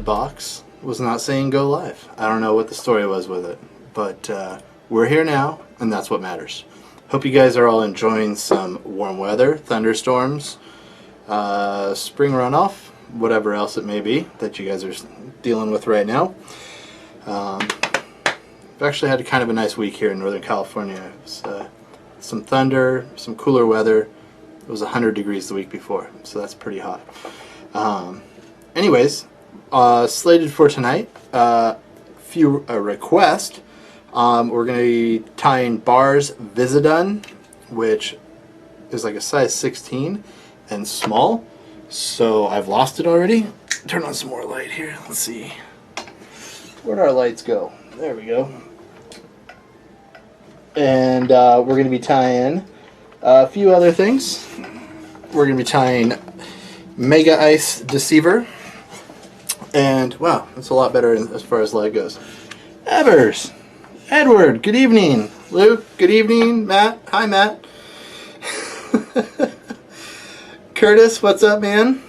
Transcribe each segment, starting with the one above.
red box was not saying go live. I don't know what the story was with it, but we're here now, and that's what matters. Hope you guys are all enjoying some warm weather, thunderstorms, spring runoff, whatever else it may be that you guys are dealing with right now. I've actually had kind of a nice week here in Northern California. It was, some thunder, some cooler weather. It was 100 degrees the week before, so that's pretty hot. Anyways, slated for tonight, a request. We're going to be tying Barr's Vis-a-DunAn, which is like a size 16 and small. So I've lost it already. Turn on some more light here. Let's see. Where'd our lights go? There we go. And we're going to be tying a few other things. We're going to be tying Mega Ice Deceiver. And, wow, that's a lot better as far as light goes. Edward, good evening. Luke, good evening. Matt, hi Matt. Curtis, what's up, man?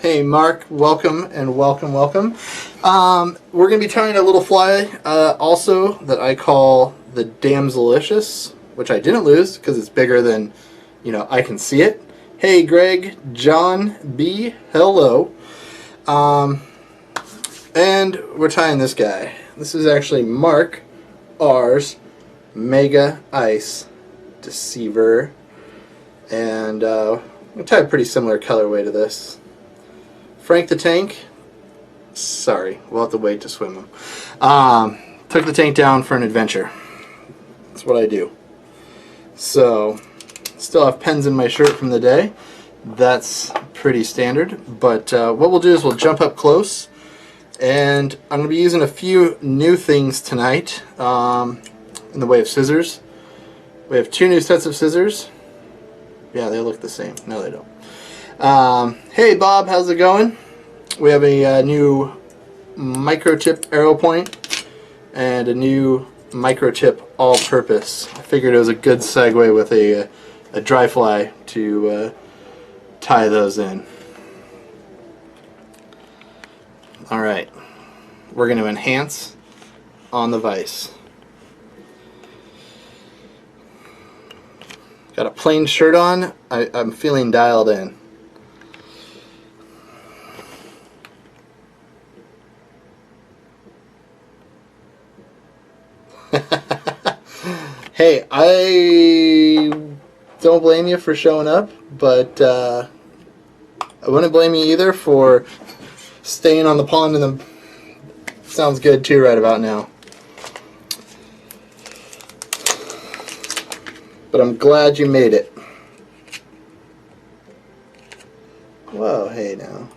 Hey, Mark, welcome and welcome. We're going to be tying a little fly also that I call the Damselicious, which I didn't lose because it's bigger than, I can see it. Hey, Greg, John B, hello. And we're tying this guy. This is actually Mark R's Mega Ice Deceiver. And we'll tie a pretty similar colorway to this. Frank the Tank, sorry, we'll have to wait to swim him. Took the tank down for an adventure. That's what I do. So, still have pens in my shirt from the day. That's pretty standard. But what we'll do is we'll jump up close. And I'm going to be using a few new things tonight in the way of scissors. We have 2 new sets of scissors. Yeah, they look the same. No, they don't. Hey, Bob, how's it going? We have a new microtip arrow point and a new microtip all-purpose. I figured it was a good segue with a dry fly to tie those in. Alright, we're going to enhance on the vise. Got a plain shirt on. I'm feeling dialed in. Hey, I don't blame you for showing up, but I wouldn't blame you either for staying on the pond in the... Sounds good too right about now. But I'm glad you made it. Whoa, hey now.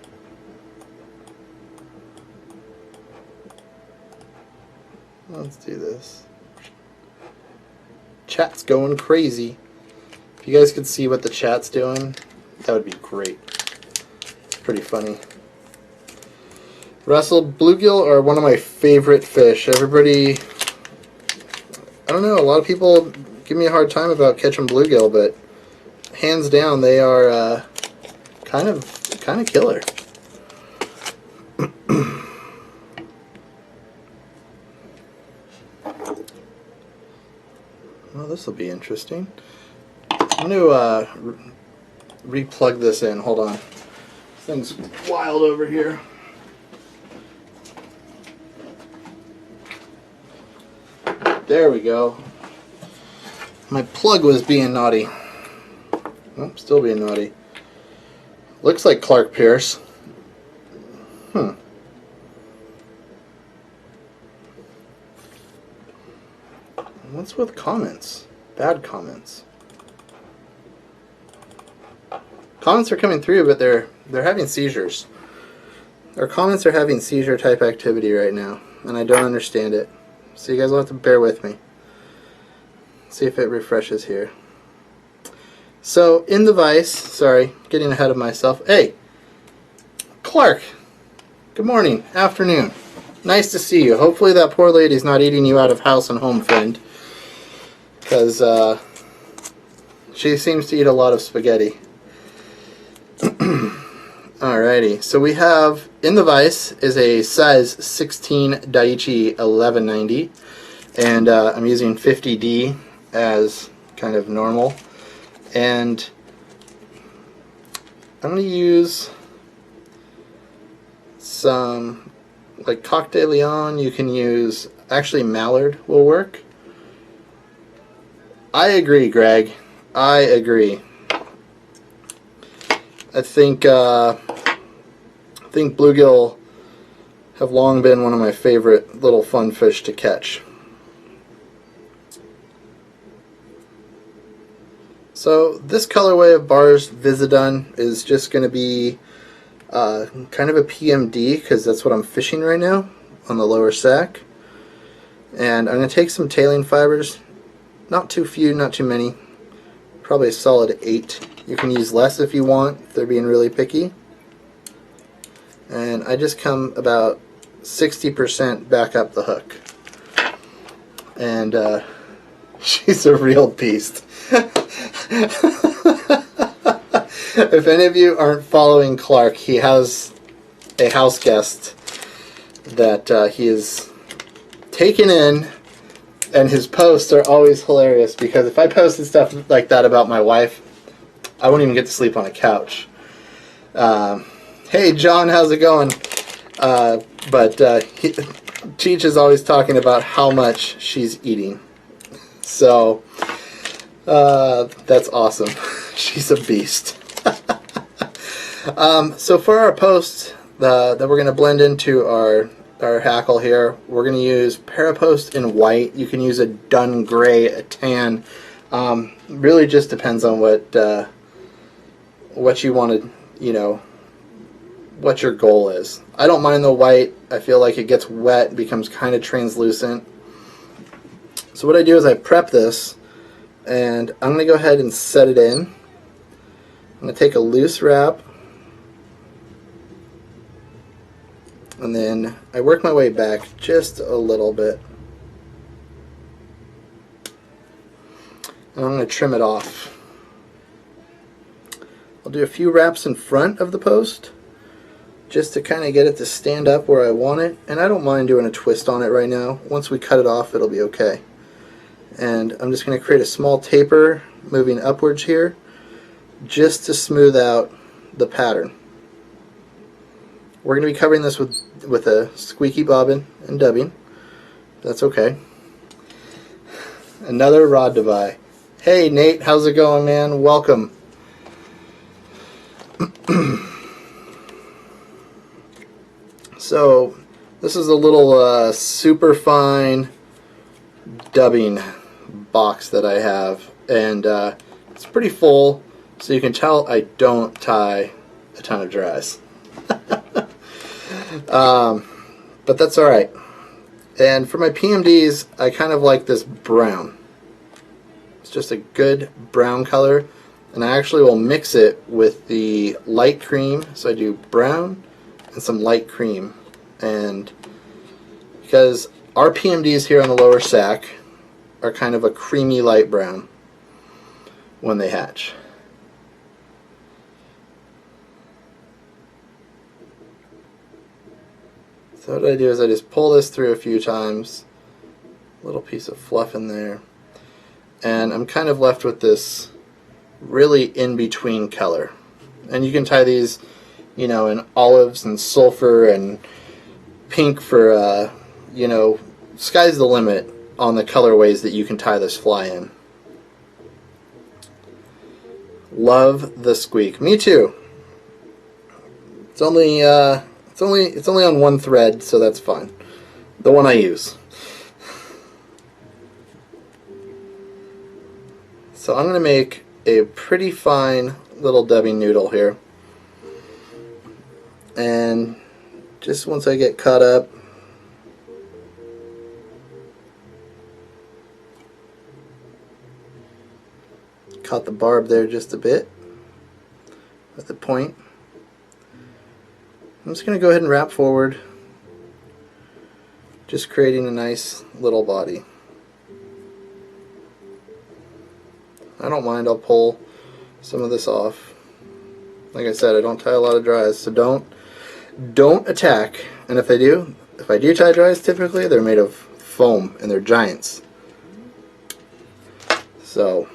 Let's do this. Chat's going crazy. If you guys could see what the chat's doing, that would be great. It's pretty funny. Russell, bluegill are one of my favorite fish. Everybody, I don't know, a lot of people give me a hard time about catching bluegill, but hands down they are kind of killer. Well, this will be interesting. I'm going to re-plug this in. Hold on. This thing's wild over here. There we go. My plug was being naughty. Oh, still being naughty. Looks like Clark Pierce. What's with comments? Bad comments. Comments are coming through, but they're having seizures. Our comments are having seizure type activity right now, and I don't understand it. So you guys will have to bear with me. See if it refreshes here. So in the vise, sorry, getting ahead of myself. Hey, Clark. Good morning, afternoon. Nice to see you. Hopefully that poor lady's not eating you out of house and home, friend. Because she seems to eat a lot of spaghetti. Alrighty, so we have in the vise is a size 16 Daiichi 1190, and I'm using 50D as kind of normal, and I'm going to use some like Coq de Leon. You can use, actually Mallard will work. I agree, Greg. I agree. I think bluegill have long been one of my favorite little fun fish to catch. So this colorway of Barr's Vis-a-DunAn is just going to be kind of a PMD, because that's what I'm fishing right now on the lower sack. And I'm going to take some tailing fibers, not too few, not too many, probably a solid 8. You can use less if you want, if they're being really picky. And I just come about 60% back up the hook. And she's a real beast. If any of you aren't following Clark, he has a house guest that he is taken in, and his posts are always hilarious, because if I posted stuff like that about my wife, I wouldn't even get to sleep on a couch. Hey John, how's it going? Cheech is always talking about how much she's eating. So that's awesome. She's a beast. So for our post that we're going to blend into our hackle here, we're going to use Parapost in white. You can use a dun gray, a tan. Really just depends on what you want to, what your goal is. I don't mind the white. I feel like it gets wet, becomes kind of translucent. So what I do is I prep this, and I'm going to go ahead and set it in. I'm going to take a loose wrap, and then I work my way back just a little bit. And I'm going to trim it off. I'll do a few wraps in front of the post just to kind of get it to stand up where I want it. And I don't mind doing a twist on it right now. Once we cut it off, it'll be okay. And I'm just going to create a small taper moving upwards here just to smooth out the pattern. We're going to be covering this with a squeaky bobbin and dubbing. That's okay. Another rod to buy. Hey Nate, how's it going, man? Welcome. So this is a little super fine dubbing box that I have, and it's pretty full, so you can tell I don't tie a ton of dries. But that's alright. And for my PMDs, I kind of like this brown. It's just a good brown color, and I actually will mix it with the light cream. So I do brown and some light cream, and because our PMDs here on the lower sack are kind of a creamy light brown when they hatch. So what I do is I just pull this through a few times, a little piece of fluff in there, and I'm kind of left with this really in-between color. And you can tie these, in olives and sulfur and pink for, sky's the limit on the colorways that you can tie this fly in. Love the squeak. Me too. It's only on one thread, so that's fine. The one I use. So I'm going to make a pretty fine little dubbing noodle here. And just once I get caught up, caught the barb there just a bit with the point. I'm just going to go ahead and wrap forward, just creating a nice little body. I don't mind, I'll pull some of this off. Like I said, I don't tie a lot of dries, so don't attack. And if I do tie dries, typically they're made of foam and they're giants. So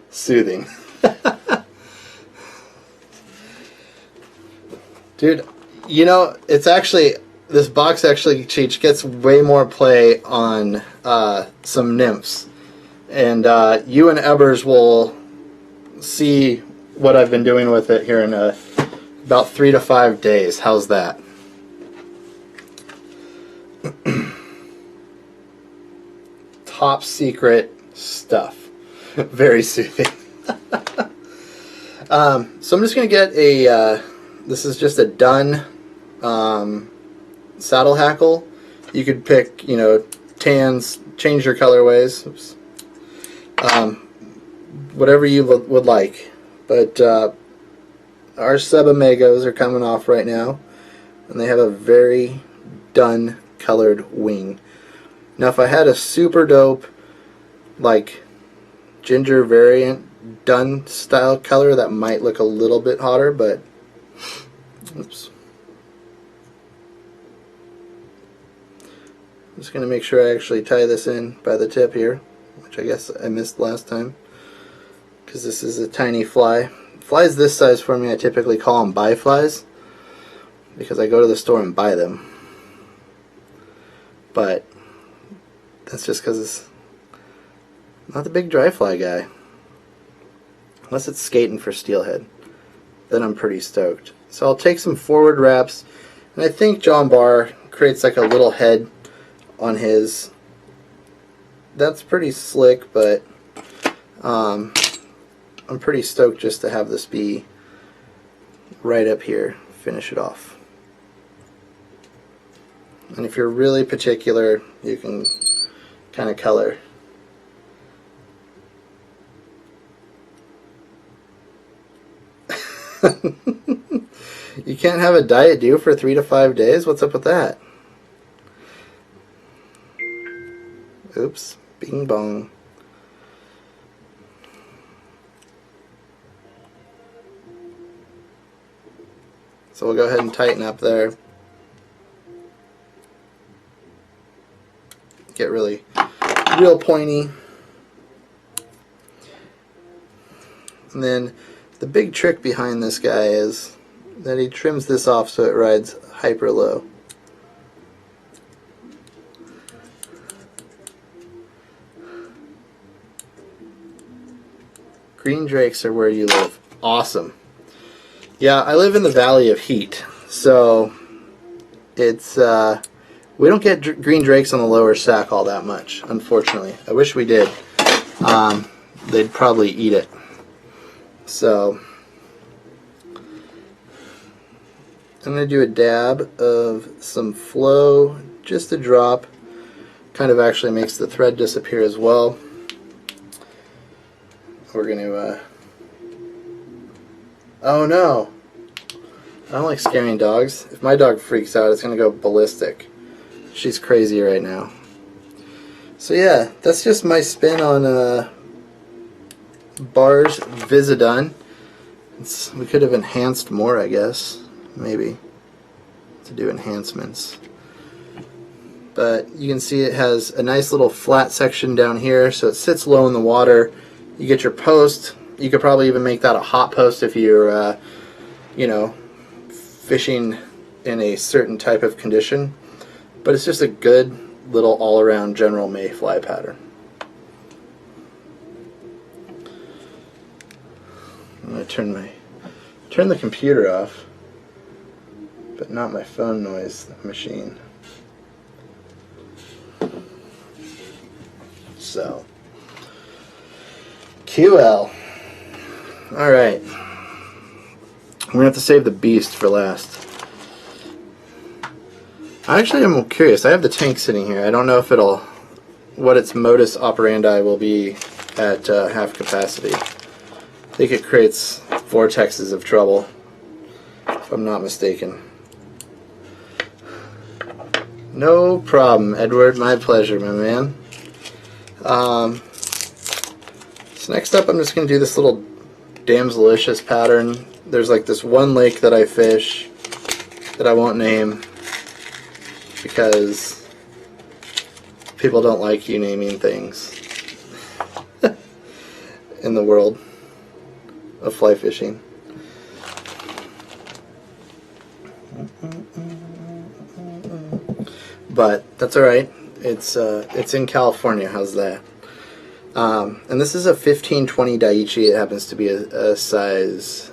soothing. Dude, you know, it's actually, this box actually gets way more play on some nymphs. And you and Ebbers will see what I've been doing with it here in about 3 to 5 days. How's that? Top secret stuff. Very soothing. So I'm just going to get a, this is just a Dun saddle hackle. You could pick, you know, tans, change your colorways. Oops. Whatever you would like. But our sub-omegos are coming off right now, and they have a very Dun colored wing. Now if I had a super dope, like, ginger variant Dun style color, that might look a little bit hotter, but oops. I'm just going to make sure I actually tie this in by the tip here, which I guess I missed last time, because this is a tiny fly. Flies this size for me, I typically call them buy flies, because I go to the store and buy them. But that's just because I'm not the big dry fly guy. Unless it's skating for steelhead, then I'm pretty stoked. So I'll take some forward wraps, and I think John Barr creates like a little head on his. That's pretty slick, but I'm pretty stoked just to have this be right up here, finish it off. And if you're really particular, you can kind of color. You can't have a diet dew for 3 to 5 days? What's up with that? Oops, bing bong. So we'll go ahead and tighten up there. Get real pointy. And then the big trick behind this guy is that he trims this off so it rides hyper low. Green drakes are where you live. Awesome. Yeah, I live in the Valley of Heat, so it's we don't get green drakes on the lower Sac all that much, unfortunately. I wish we did. They'd probably eat it. So I'm going to do a dab of some flow, just a drop. Kind of actually makes the thread disappear as well. We're going to oh no, I don't like scaring dogs. If my dog freaks out, it's going to go ballistic. She's crazy right now. So yeah, that's just my spin on Barr's Vis-a-DunAn. We could have enhanced more, I guess, maybe, to do enhancements. But you can see it has a nice little flat section down here, so it sits low in the water. You get your post. You could probably even make that a hot post if you're, you know, fishing in a certain type of condition. But it's just a good little all-around general mayfly pattern. I'm going to turn the computer off, but not my phone noise machine. So, QL. Alright. We're going to have to save the beast for last. Actually, I'm curious. I have the tank sitting here. I don't know if what its modus operandi will be at half capacity. I think it creates vortexes of trouble, if I'm not mistaken. No problem, Edward. My pleasure, my man. So next up I'm just going to do this little damselicious pattern. There's like this one lake that I fish that I won't name because people don't like you naming things in the world of fly fishing. But that's alright. It's in California. How's that? And this is a 15-20 Daiichi. It happens to be a size.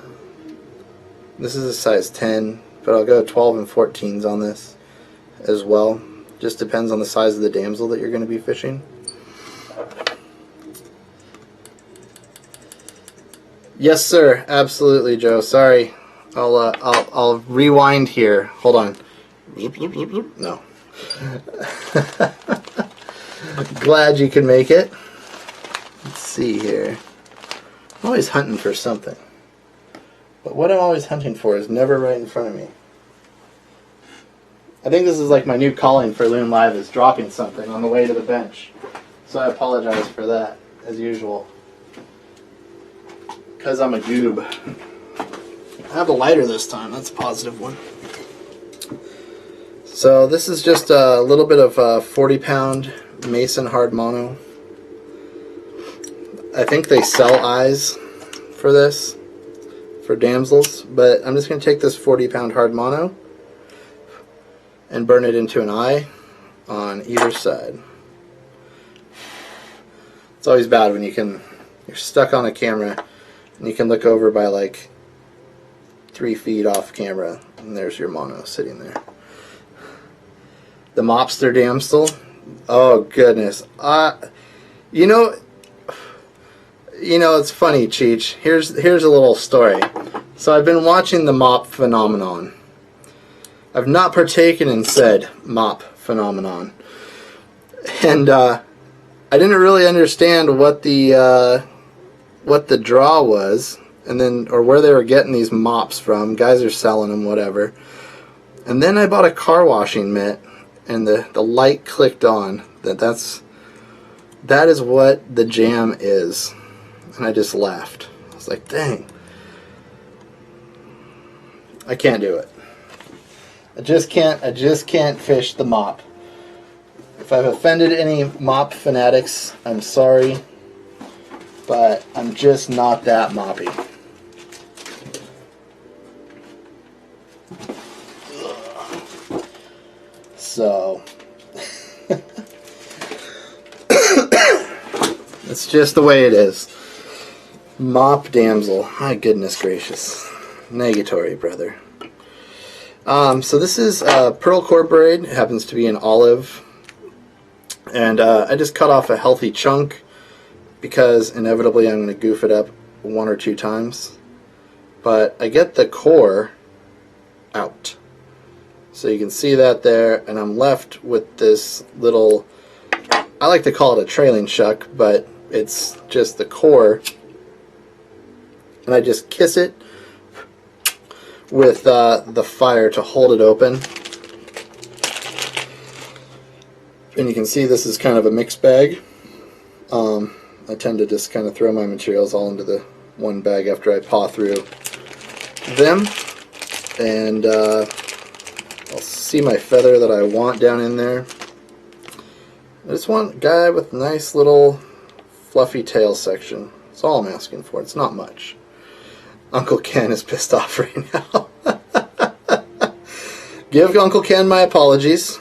This is a size 10, but I'll go 12 and 14s on this as well. Just depends on the size of the damsel that you're going to be fishing. Yes, sir. Absolutely, Joe. Sorry. I'll rewind here. Hold on. No. Glad you could make it. Let's see here. I'm always hunting for something. But what I'm always hunting for is never right in front of me. I think this is like my new calling for Loon Live, is dropping something on the way to the bench. So I apologize for that, as usual. Because I'm a goob. I have a lighter this time. That's a positive one. So this is just a little bit of 40-pound Mason hard mono. I think they sell eyes for this, for damsels, but I'm just going to take this 40-pound hard mono and burn it into an eye on either side. It's always bad when you're stuck on a camera and you can look over by like 3 feet off camera and there's your mono sitting there. The mobster damsel. Oh goodness. You know, it's funny, Cheech. Here's a little story. So I've been watching the mop phenomenon. I've not partaken in said mop phenomenon, and I didn't really understand what the draw was, and then or where they were getting these mops from. Guys are selling them, whatever. And then I bought a car washing mitt, and the light clicked on that is what the jam is. And I just laughed. I was like, dang. I can't do it. I just can't fish the mop. If I've offended any mop fanatics, I'm sorry. But I'm just not that moppy. So it's just the way it is. Mop damsel. My goodness gracious. Negatory, brother. So this is pearl core braid. It happens to be an olive. And I just cut off a healthy chunk because inevitably I'm going to goof it up 1 or 2 times. But I get the core out. So you can see that there, and I'm left with this little, I like to call it a trailing shuck, but it's just the core. And I just kiss it with the fire to hold it open. And you can see this is kind of a mixed bag. I tend to just kind of throw my materials all into the one bag after I paw through them. And I'll see my feather that I want down in there. I just want a guy with nice little fluffy tail section. That's all I'm asking for. It's not much. Uncle Ken is pissed off right now. Give Uncle Ken my apologies.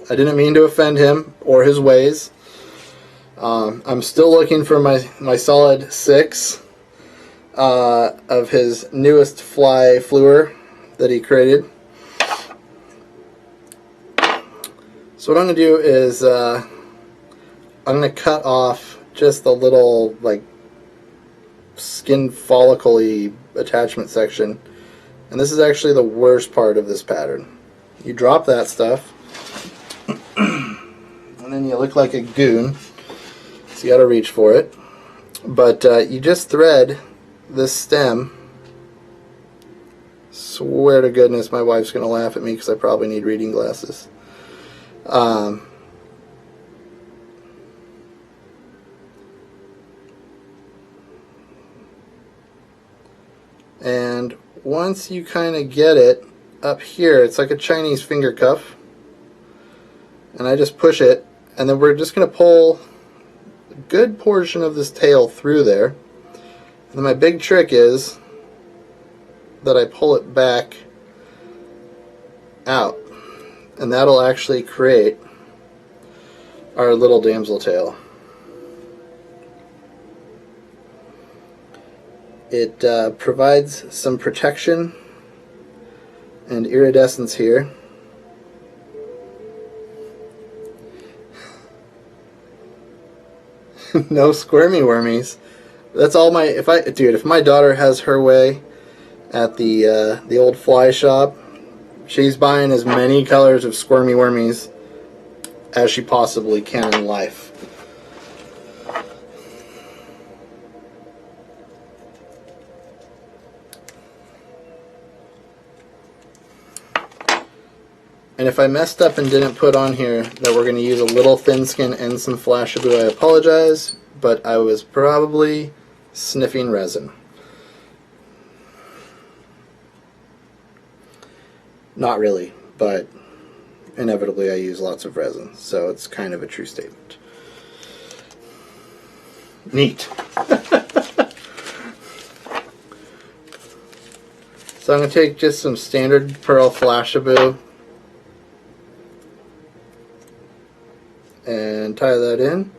I didn't mean to offend him or his ways. I'm still looking for my solid 6 of his newest fly fluor that he created. So what I'm going to do is I'm going to cut off just the little like skin follicle-y attachment section. And this is actually the worst part of this pattern. You drop that stuff and then you look like a goon. So you got to reach for it. But you just thread this stem. Swear to goodness my wife's going to laugh at me because I probably need reading glasses. And once you kind of get it up here, it's like a Chinese finger cuff, and I just push it, and then we're just going to pull a good portion of this tail through there. And then my big trick is that I pull it back out, and that'll actually create our little damsel tail. It provides some protection and iridescence here. No squirmy wormies. That's all my. If my daughter has her way at the old fly shop, she's buying as many colors of squirmy wormies as she possibly can in life. And if I messed up and didn't put on here that we're going to use a little thin skin and some Flashabou, I apologize, but I was probably sniffing resin. Not really, but inevitably I use lots of resin, so it's kind of a true statement. Neat. So I'm going to take just some standard pearl Flashabou and tie that in.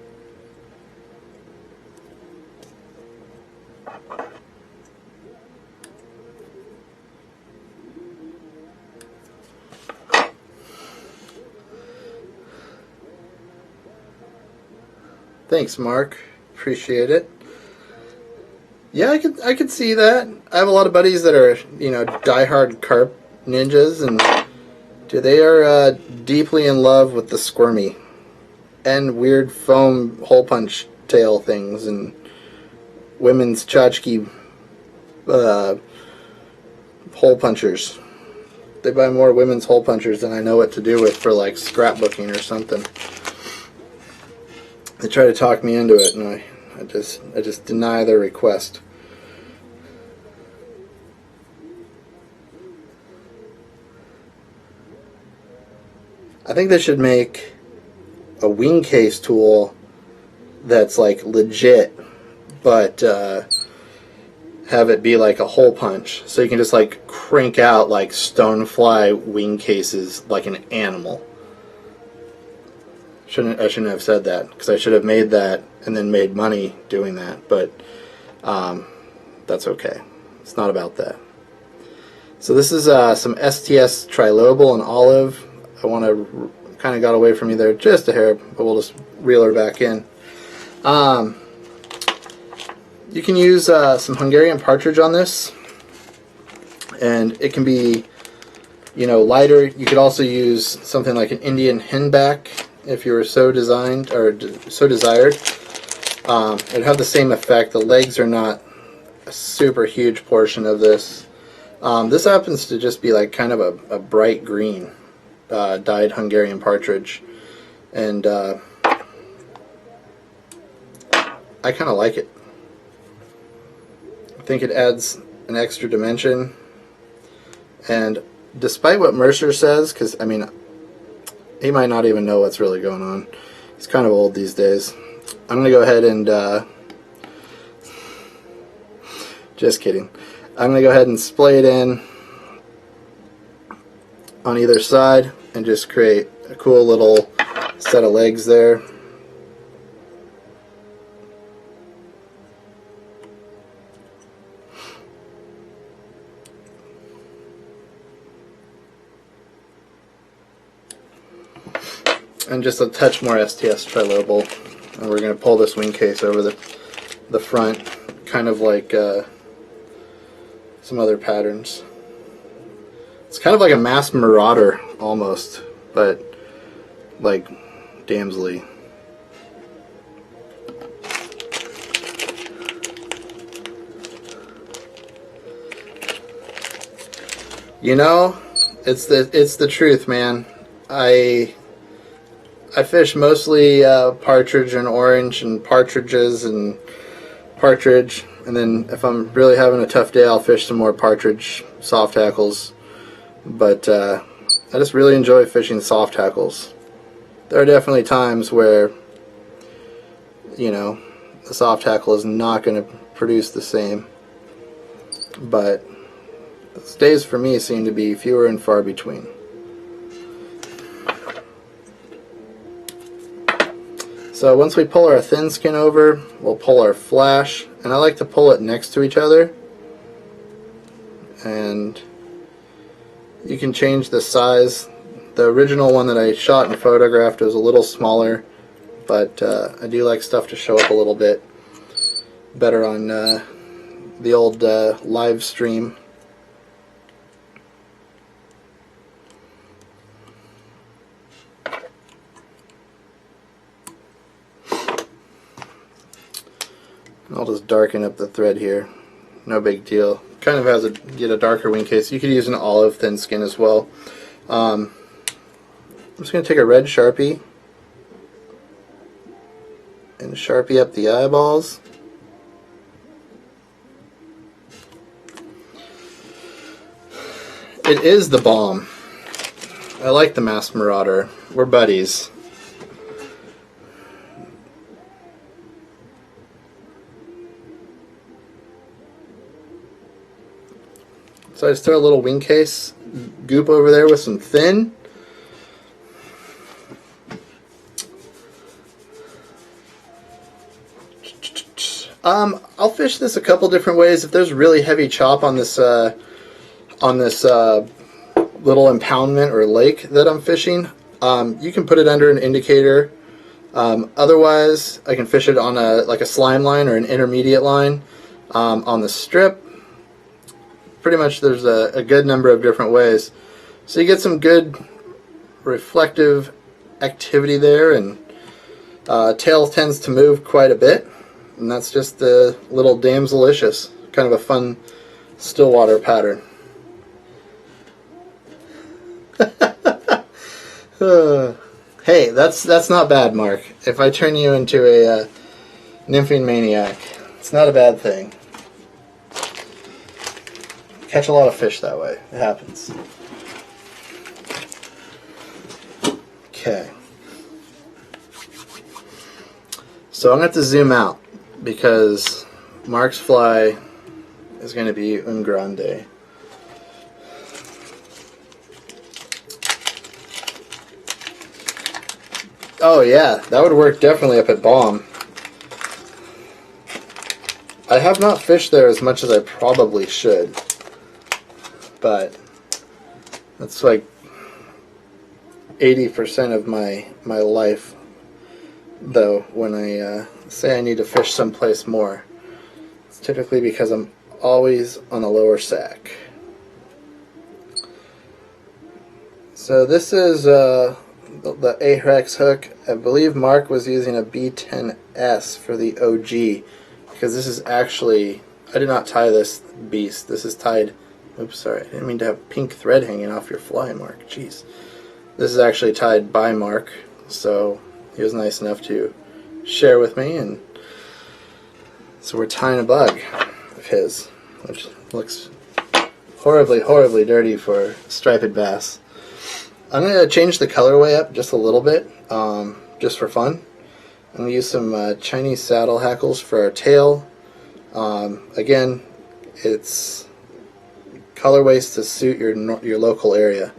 Thanks, Mark. Appreciate it. Yeah, I could see that. I have a lot of buddies that are, diehard carp ninjas, and they are deeply in love with the squirmy and weird foam hole punch tail things and women's tchotchke hole punchers. They buy more women's hole punchers than I know what to do with for like scrapbooking or something. They try to talk me into it, and I just deny their request. I think they should make a wing case tool that's like legit, but have it be like a hole punch, so you can just like crank out like stonefly wing cases like an animal. I shouldn't have said that, because I should have made that and then made money doing that, but that's okay. It's not about that. So this is some STS trilobal and olive. I want to kind of got away from you there just a hair, but we'll just reel her back in. You can use some Hungarian partridge on this, and it can be, lighter. You could also use something like an Indian henback if you were so designed or so desired. It'd have the same effect. The legs are not a super huge portion of this. This happens to just be like kind of a bright green dyed Hungarian partridge, and I kind of like it. I think it adds an extra dimension, and despite what Mercer says, because I mean, he might not even know what's really going on. He's kind of old these days. I'm going to go ahead and just kidding. I'm going to go ahead and splay it in on either side and just create a cool little set of legs there. And just a touch more STS trilobal, and we're going to pull this wing case over the front, kind of like some other patterns. It's kind of like a masked marauder almost, but like damselly. It's the truth, man. I fish mostly partridge and orange and partridges and partridge, and then if I'm really having a tough day, I'll fish some more partridge soft hackles. But I just really enjoy fishing soft hackles. There are definitely times where, you know, the soft hackle is not going to produce the same, but those days for me seem to be fewer and far between. So once we pull our thin skin over, we'll pull our flash, and I like to pull it next to each other, and you can change the size. The original one that I shot and photographed was a little smaller, but I do like stuff to show up a little bit better on the old live stream. I'll just darken up the thread here. No big deal. Kind of has get a darker wing case. You could use an olive thin skin as well. I'm just going to take a red Sharpie and Sharpie up the eyeballs. It is the bomb. I like the Masked Marauder. We're buddies. So I just throw a little wing case goop over there with some thin. I'll fish this a couple different ways. If there's really heavy chop on this little impoundment or lake that I'm fishing, you can put it under an indicator. Otherwise, I can fish it on like a slime line or an intermediate line on the strip. Pretty much there's a good number of different ways. So you get some good reflective activity there, and tail tends to move quite a bit, and that's just the little Damselicious, kind of a fun stillwater pattern. Hey, that's not bad, Mark. If I turn you into a nymphing maniac, it's not a bad thing. Catch a lot of fish that way. It happens. Okay. So I'm going to have to zoom out because Mark's fly is going to be un grande. Oh yeah, that would work definitely up at Bomb. I have not fished there as much as I probably should, but that's like 80% of my life, though, when I say I need to fish someplace more. It's typically because I'm always on the lower sack. So this is the Ahrex hook. I believe Mark was using a B10S for the OG, because this is actually, I did not tie this beast. This is tied, oops, sorry, I didn't mean to have pink thread hanging off your fly, Mark. Jeez. This is actually tied by Mark, so he was nice enough to share with me, and so we're tying a bug of his, which looks horribly, horribly dirty for striped bass. I'm going to change the colorway up just a little bit, just for fun. I'm going to use some Chinese saddle hackles for our tail. Again, it's colorways to suit your local area.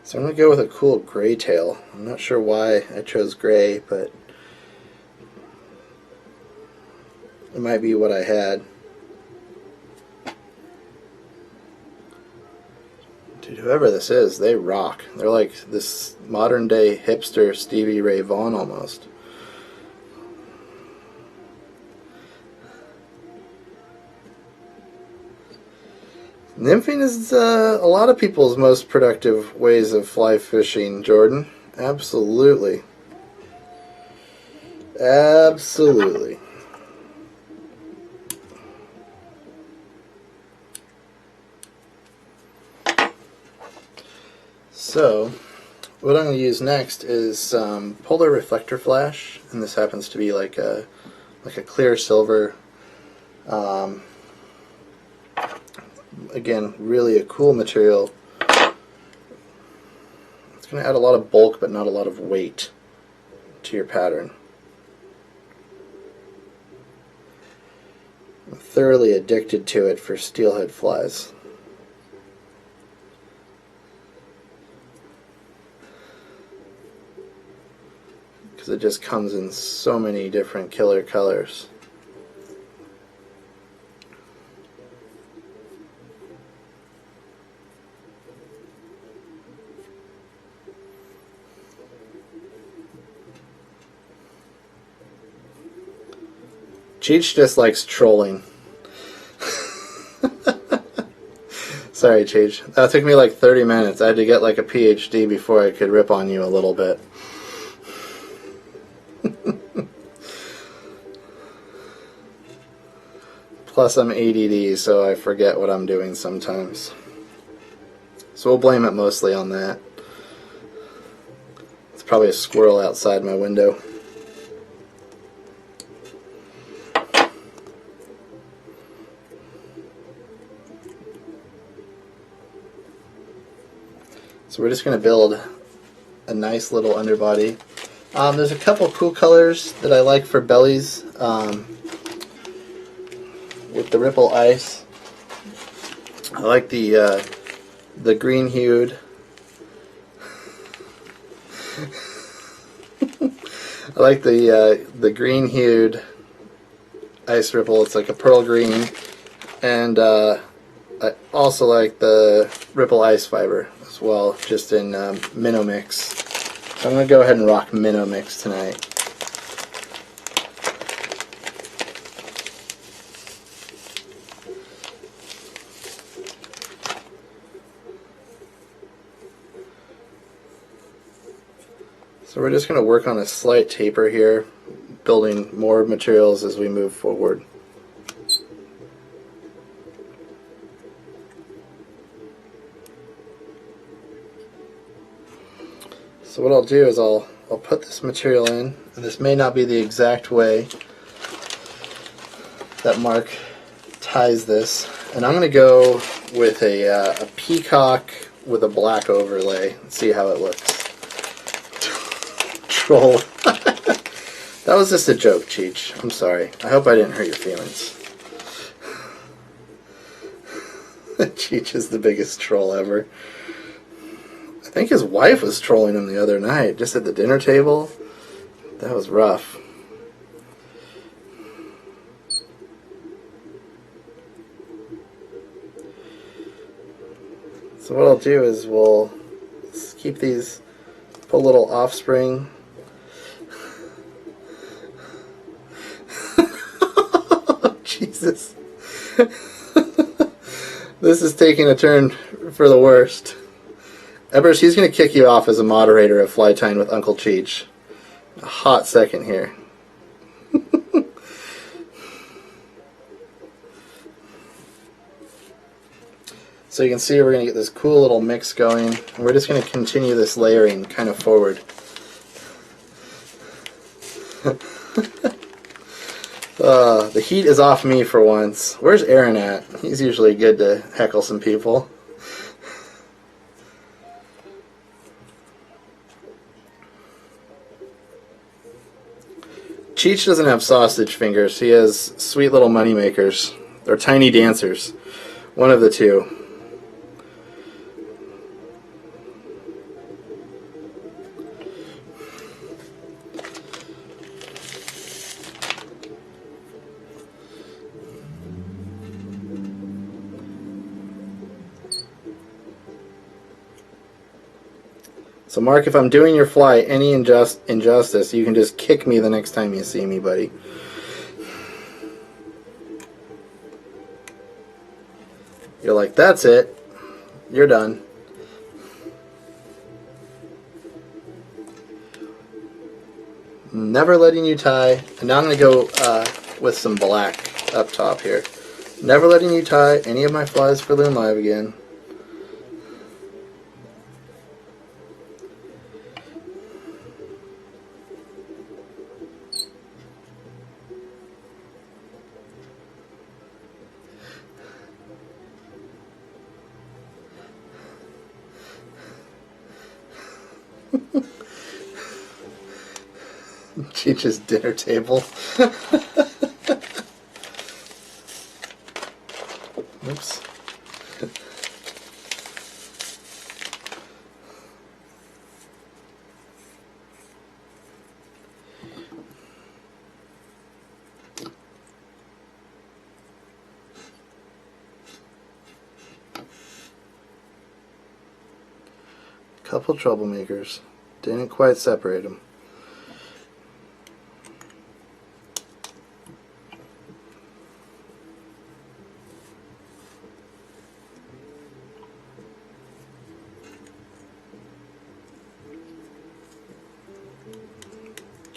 So I'm going to go with a cool gray tail. I'm not sure why I chose gray, but it might be what I had. Dude, whoever this is, they rock. They're like this modern day hipster Stevie Ray Vaughan almost. Nymphing is a lot of people's most productive ways of fly fishing, Jordan. Absolutely. Absolutely. So, what I'm going to use next is polar reflector flash, and this happens to be like a clear silver. Again, really a cool material. It's going to add a lot of bulk, but not a lot of weight to your pattern. I'm thoroughly addicted to it for steelhead flies. Because it just comes in so many different killer colors. Cheech just likes trolling. Sorry, Cheech. That took me like 30 minutes. I had to get like a PhD before I could rip on you a little bit. Plus I'm ADD, so I forget what I'm doing sometimes. So we'll blame it mostly on that. It's probably a squirrel outside my window. So we're just going to build a nice little underbody. There's a couple cool colors that I like for bellies with the ripple ice. I like the green hued. I like the green hued ice ripple. It's like a pearl green, and I also like the ripple ice fiber as well, just in minnow mix. So I'm going to go ahead and rock minnow mix tonight. So we're just going to work on a slight taper here, building more materials as we move forward. So what I'll do is I'll put this material in, and this may not be the exact way that Mark ties this, and I'm going to go with a peacock with a black overlay and see how it looks. Troll. That was just a joke, Cheech. I'm sorry. I hope I didn't hurt your feelings. Cheech is the biggest troll ever. I think his wife was trolling him the other night, just at the dinner table. That was rough. So what I'll do is we'll keep these, put a little offspring. Jesus. This is taking a turn for the worst. Ebers, he's going to kick you off as a moderator of Fly Tying with Uncle Cheech. A hot second here. So you can see we're going to get this cool little mix going. And we're just going to continue this layering kind of forward. The heat is off me for once. Where's Aaron at? He's usually good to heckle some people. Cheech doesn't have sausage fingers. He has sweet little money makers. Or tiny dancers. One of the two. So Mark, if I'm doing your fly any injustice, you can just kick me the next time you see me, buddy. You're like, that's it. You're done. Never letting you tie. And now I'm going to go with some black up top here. Never letting you tie any of my flies for Loon Live again. Cheech's dinner table. Oops. Couple troublemakers. Didn't quite separate them.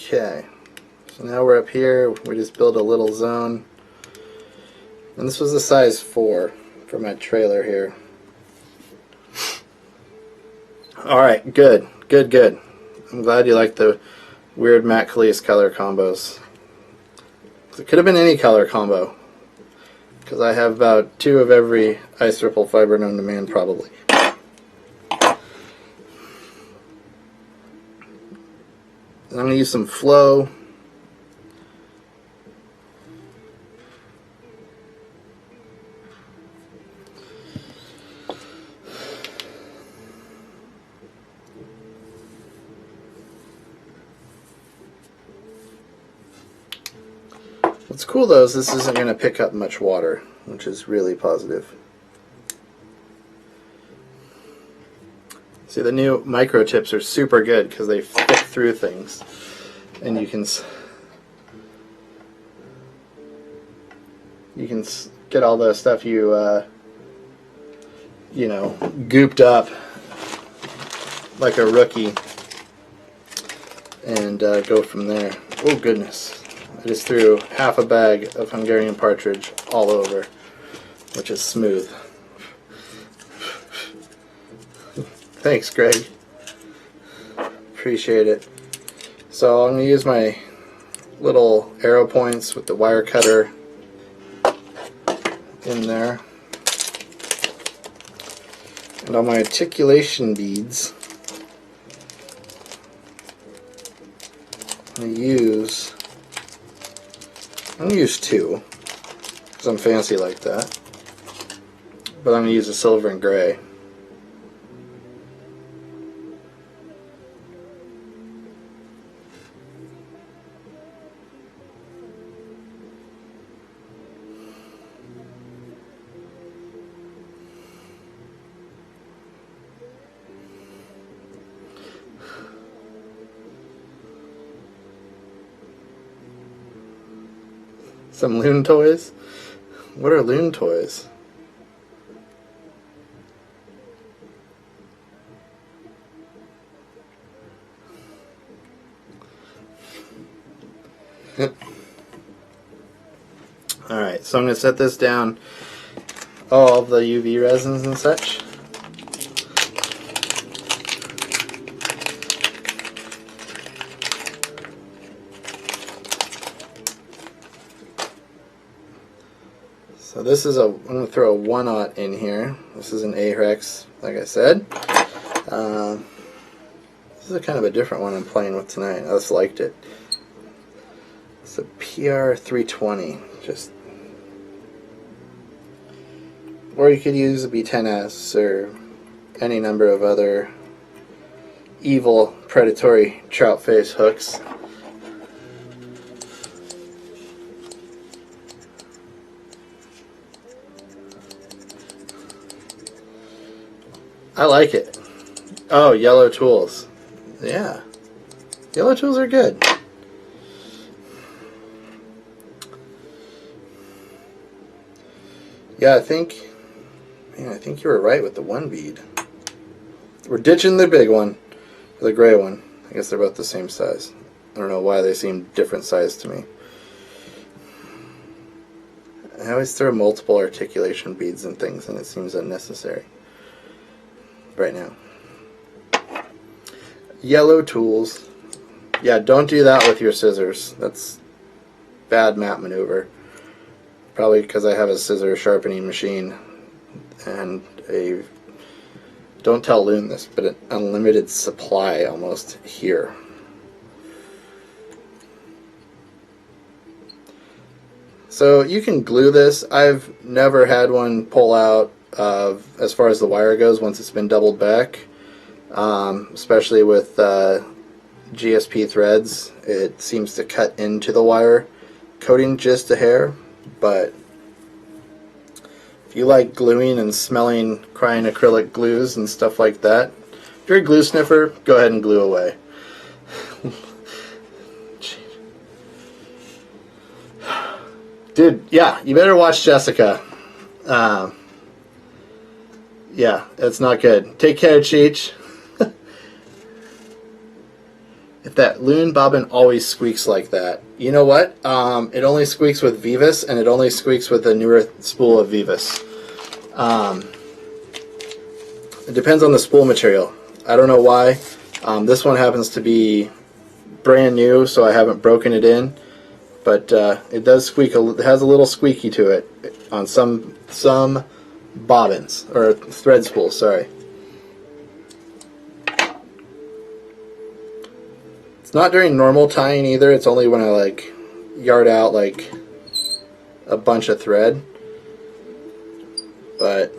Okay, so now we're up here. We just built a little zone. And this was the size 4 for my trailer here. Alright, good. Good, good. I'm glad you like the weird Megalicious color combos. It could have been any color combo, because I have about 2 of every ice ripple fiber known to man, probably. And I'm going to use some flow. What's cool though is this isn't going to pick up much water, which is really positive. See, the new microtips are super good because they fit through things, and you can get all the stuff you know, gooped up like a rookie, and go from there. Oh goodness. I just threw half a bag of Hungarian partridge all over, which is smooth. Thanks, Greg. Appreciate it. So I'm going to use my little arrow points with the wire cutter in there. And on my articulation beads, I'm going to use 2, because I'm fancy like that. But I'm going to use a silver and gray. Some Loon toys? What are Loon toys? Alright, so I'm going to set this down, all the UV resins and such. So this is I'm going to throw a 1/0 in here. This is an Ahrex, like I said. This is a kind of a different one I'm playing with tonight. I just liked it. It's a PR 320. Or you could use a B10S or any number of other evil predatory trout face hooks. I like it. Oh, yellow tools. Yeah. Yellow tools are good. Yeah, I think you were right with the 1 bead. We're ditching the big one for the gray one. I guess they're both the same size. I don't know why they seem different size to me. I always throw multiple articulation beads and things, and it seems unnecessary right now. Yellow tools. Yeah, don't do that with your scissors. That's bad mat maneuver. Probably because I have a scissor sharpening machine and a, don't tell Loon this, but an unlimited supply almost here. So you can glue this. I've never had one pull out as far as the wire goes once it's been doubled back, especially with GSP threads. It seems to cut into the wire coating just a hair, but if you like gluing and smelling crying acrylic glues and stuff like that, if you're a glue sniffer, go ahead and glue away. Dude, yeah, you better watch Jessica. Yeah, it's not good. Take care, Cheech. If that Loon bobbin always squeaks like that, you know what? It only squeaks with Vivas, and it only squeaks with the newer spool of Vivas. It depends on the spool material. I don't know why. This one happens to be brand new, so I haven't broken it in. But it does squeak. It has a little squeaky to it on some bobbins or thread spools. Sorry, it's not during normal tying either. It's only when I like yard out like a bunch of thread. But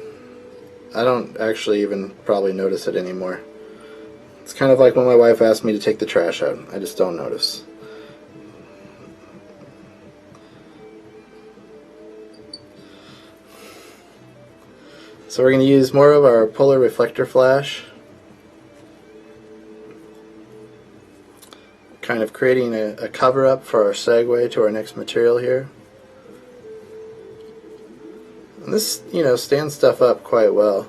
I don't actually even probably notice it anymore. It's kind of like when my wife asked me to take the trash out. I just don't notice. So we're going to use more of our polar reflector flash, kind of creating a cover up for our segue to our next material here. And this, you know, stands stuff up quite well.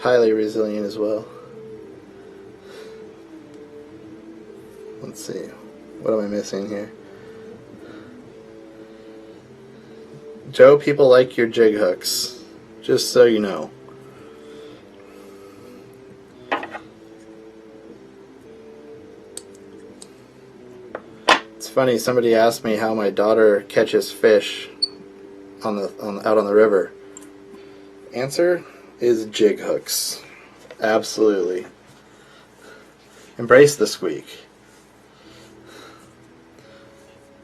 Highly resilient as well. Let's see, what am I missing here? Joe, people like your jig hooks, just so you know. It's funny, somebody asked me how my daughter catches fish out on the river. Answer is jig hooks. Absolutely. Embrace the squeak.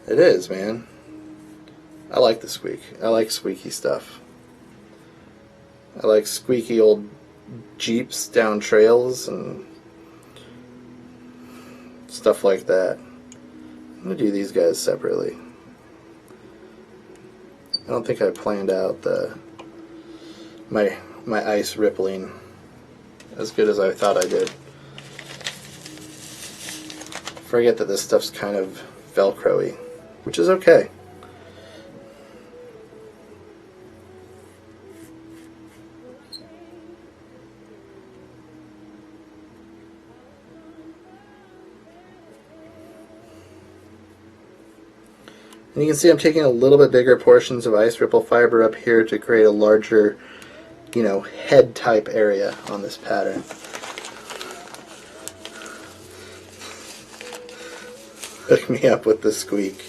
It is, man. I like the squeak. I like squeaky stuff. I like squeaky old Jeeps down trails and stuff like that. I'm going to do these guys separately. I don't think I planned out my ice rippling as good as I thought I did. Forget that this stuff's kind of Velcro-y, which is okay. And you can see I'm taking a little bit bigger portions of ice ripple fiber up here to create a larger, you know, head type area on this pattern. Hook me up with the squeak.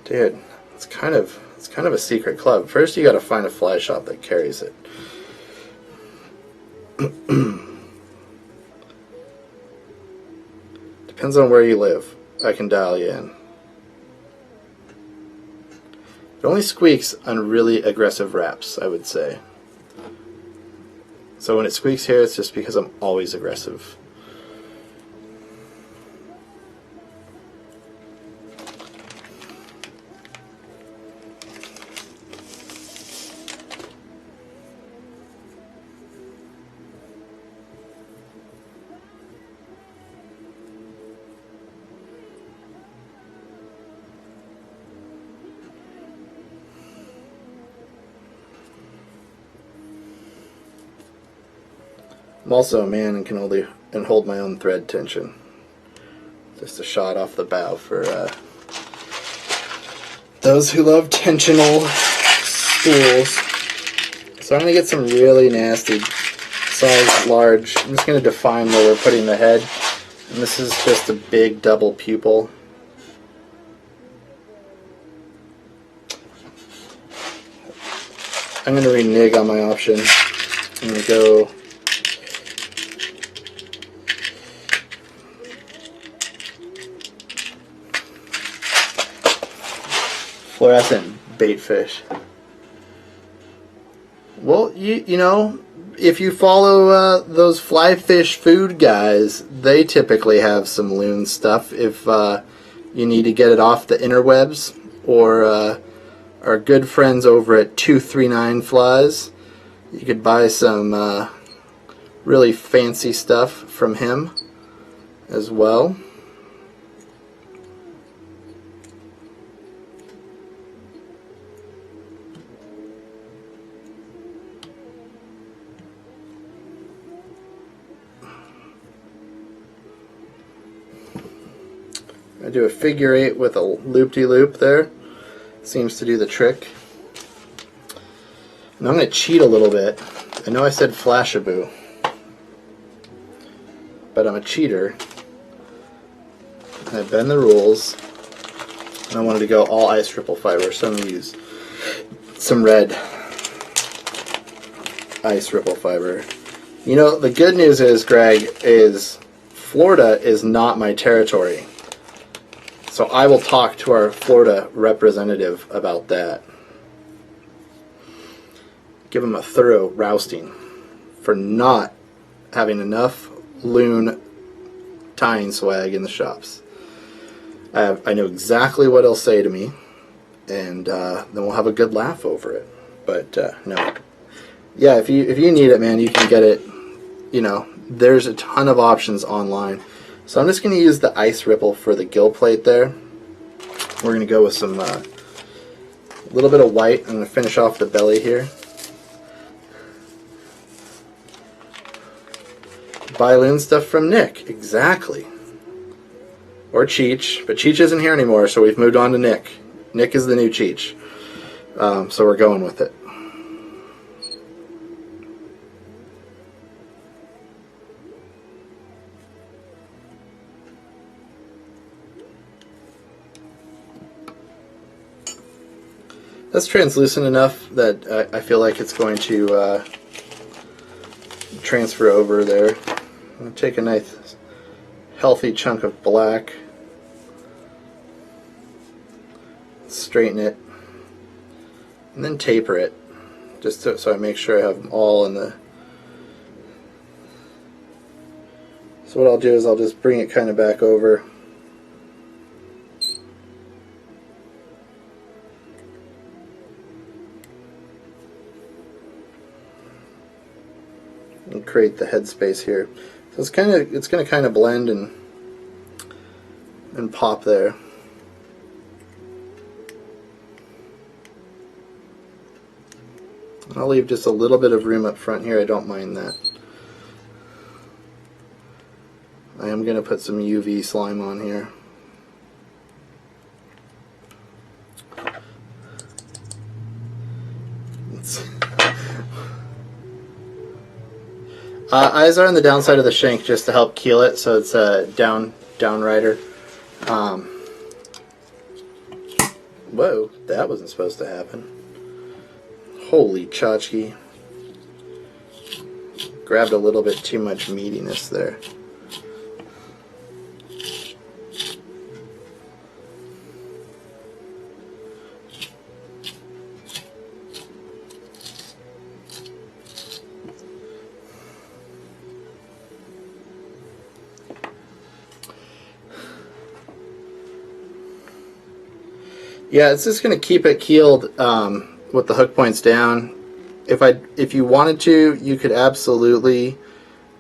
Dude, it's kind of a secret club. First you gotta find a fly shop that carries it. Depends on where you live. I can dial you in. It only squeaks on really aggressive wraps, I would say. So when it squeaks here, it's just because I'm always aggressive. I'm also a man and can hold my own thread tension. Just a shot off the bow for those who love tensional spools. So I'm going to get some really nasty size large. I'm just going to define where we're putting the head. And this is just a big double pupil. I'm going to renege on my option. I'm going to go fluorescent bait fish. Well, you know, if you follow those fly fish food guys, they typically have some Loon stuff if you need to get it off the interwebs, or our good friends over at 239 Flies. You could buy some really fancy stuff from him as well. I do a figure 8 with a loop-de-loop there. Seems to do the trick. And I'm going to cheat a little bit. I know I said Flashaboo, but I'm a cheater. And I bend the rules. And I wanted to go all ice ripple fiber, so I'm going to use some red ice ripple fiber. You know, the good news is, Greg, is Florida is not my territory. So I will talk to our Florida representative about that. Give him a thorough rousting for not having enough Loon tying swag in the shops. I know exactly what he'll say to me, and then we'll have a good laugh over it. But no, yeah, if you need it, man, you can get it. You know, there's a ton of options online. So I'm just going to use the ice ripple for the gill plate there. We're going to go with some little bit of white. I'm going to finish off the belly here. Buy Loon stuff from Nick, exactly. Or Cheech, but Cheech isn't here anymore, so we've moved on to Nick. Nick is the new Cheech. So we're going with it. That's translucent enough that I feel like it's going to transfer over there. I'm going to take a nice healthy chunk of black, straighten it, and then taper it, just so I make sure I have them all in the... So what I'll do is I'll just bring it kind of back over. And create the headspace here. So it's going to kind of blend and pop there. I'll leave just a little bit of room up front here. I don't mind that. I am going to put some UV slime on here. Eyes are on the downside of the shank just to help keel it, so it's a down rider. Whoa, that wasn't supposed to happen. Holy tchotchke. Grabbed a little bit too much meatiness there. Yeah, it's just going to keep it keeled with the hook points down. If you wanted to, you could absolutely,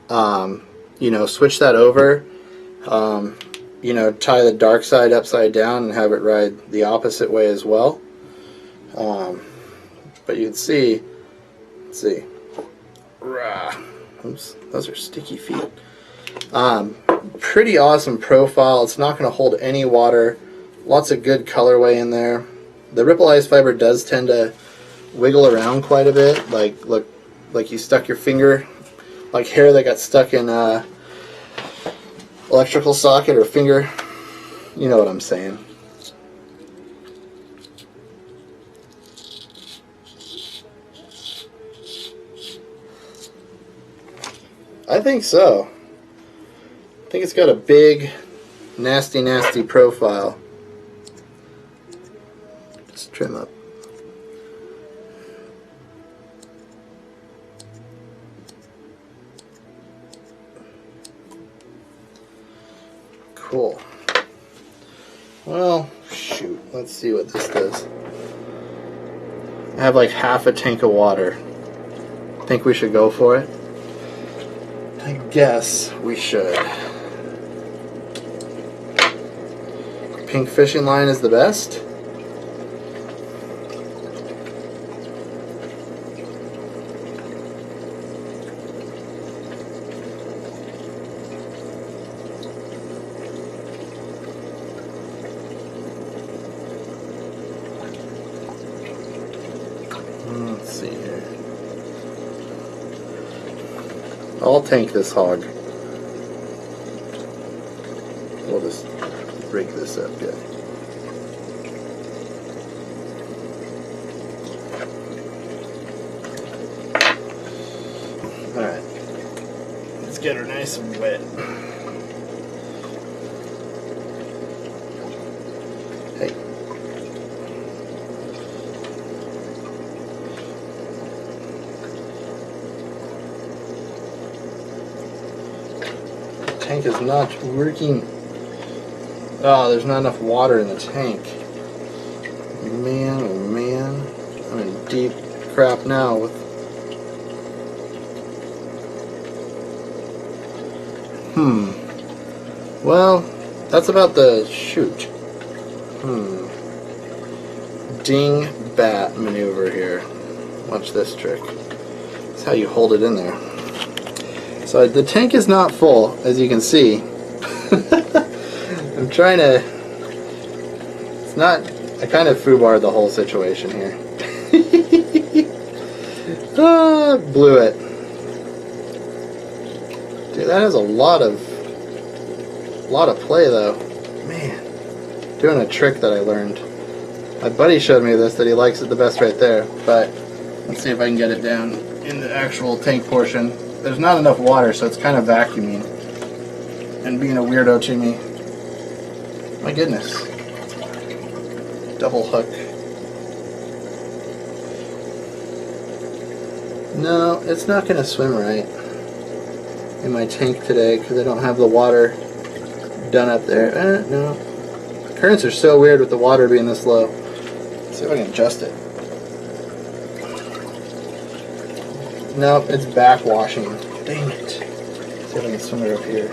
switch that over. Tie the dark side upside down and have it ride the opposite way as well. But you can see, let's see. Oops, those are sticky feet. Pretty awesome profile. It's not going to hold any water. Lots of good colorway in there. The Ripple Ice Fiber does tend to wiggle around quite a bit, like you stuck your finger, like hair that got stuck in a electrical socket or finger. You know what I'm saying. I think so. I think it's got a big, nasty, nasty profile. Just trim up. Cool. Well, shoot. Let's see what this does. I have like half a tank of water. Think we should go for it? I guess we should. Pink fishing line is the best. Let's see here. I'll tank this hog. We'll just rig this up, yeah. Alright. Let's get her nice and wet. Hey. Tank is not working. Oh, there's not enough water in the tank. Man, oh man. I'm in deep crap now with... Well, that's about the shoot. Ding bat maneuver here. Watch this trick. That's how you hold it in there. So the tank is not full, as you can see. I'm trying to... It's not... I kind of foobarred the whole situation here. Ah, blew it. Dude, that has a lot of play, though. Man. Doing a trick that I learned. My buddy showed me this, that he likes it the best right there. But let's see if I can get it down in the actual tank portion. There's not enough water, so it's kind of vacuuming and being a weirdo to me. My goodness. Double hook. No, it's not going to swim right in my tank today because I don't have the water done up there. No. The currents are so weird with the water being this low. Let's see if I can adjust it. Nope, it's backwashing. Dang it. Let's see if I can swim it up here.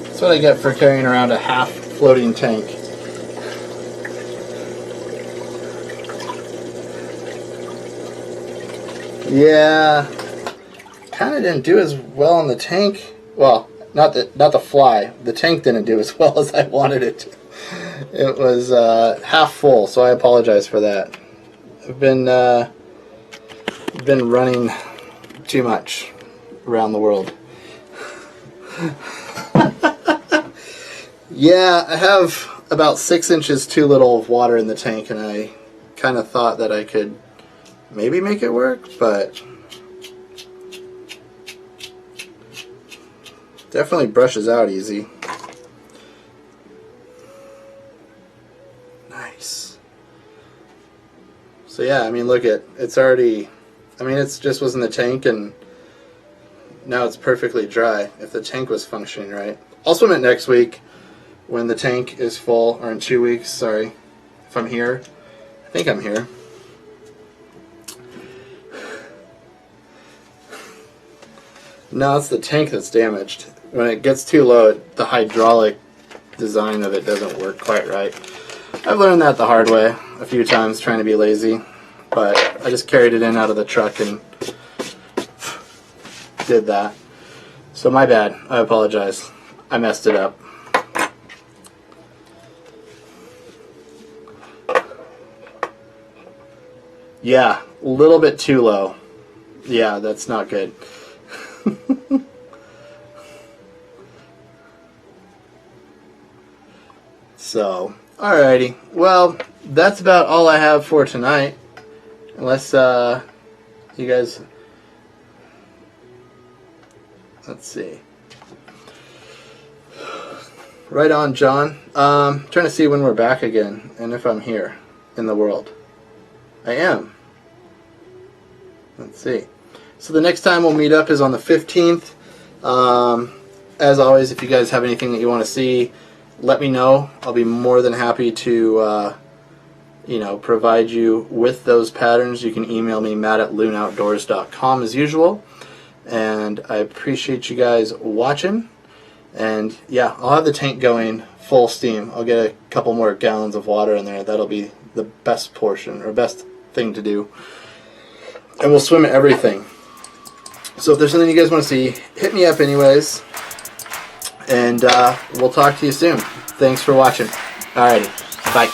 That's what I get for carrying around a half floating tank. Yeah, kind of didn't do as well on the tank. Well, not the fly. The tank didn't do as well as I wanted it to. It was half full, so I apologize for that. I've been running too much around the world. Yeah, I have about 6 inches too little of water in the tank, and I kind of thought that I could maybe make it work, but definitely brushes out easy. Nice. So yeah, I mean, look at it's already. I mean, it's just was in the tank, and now it's perfectly dry. If the tank was functioning right, I'll swim it next week when the tank is full, or in 2 weeks. Sorry, if I'm here. I think I'm here. No, it's the tank that's damaged. When it gets too low, the hydraulic design of it doesn't work quite right. I've learned that the hard way a few times trying to be lazy, but I just carried it in out of the truck and did that. So my bad. I apologize. I messed it up. Yeah, a little bit too low. Yeah, that's not good. So, alrighty. Well, that's about all I have for tonight. Unless you guys, let's see. Right on, John. Trying to see when we're back again and if I'm here in the world. I am. Let's see. So the next time we'll meet up is on the 15th. As always, if you guys have anything that you want to see, let me know. I'll be more than happy to provide you with those patterns. You can email me, matt@loonoutdoors.com as usual. And I appreciate you guys watching. And yeah, I'll have the tank going full steam. I'll get a couple more gallons of water in there. That'll be the best portion, or best thing to do. And we'll swim everything. So if there's something you guys want to see, hit me up anyways. And we'll talk to you soon. Thanks for watching. Alrighty, bye.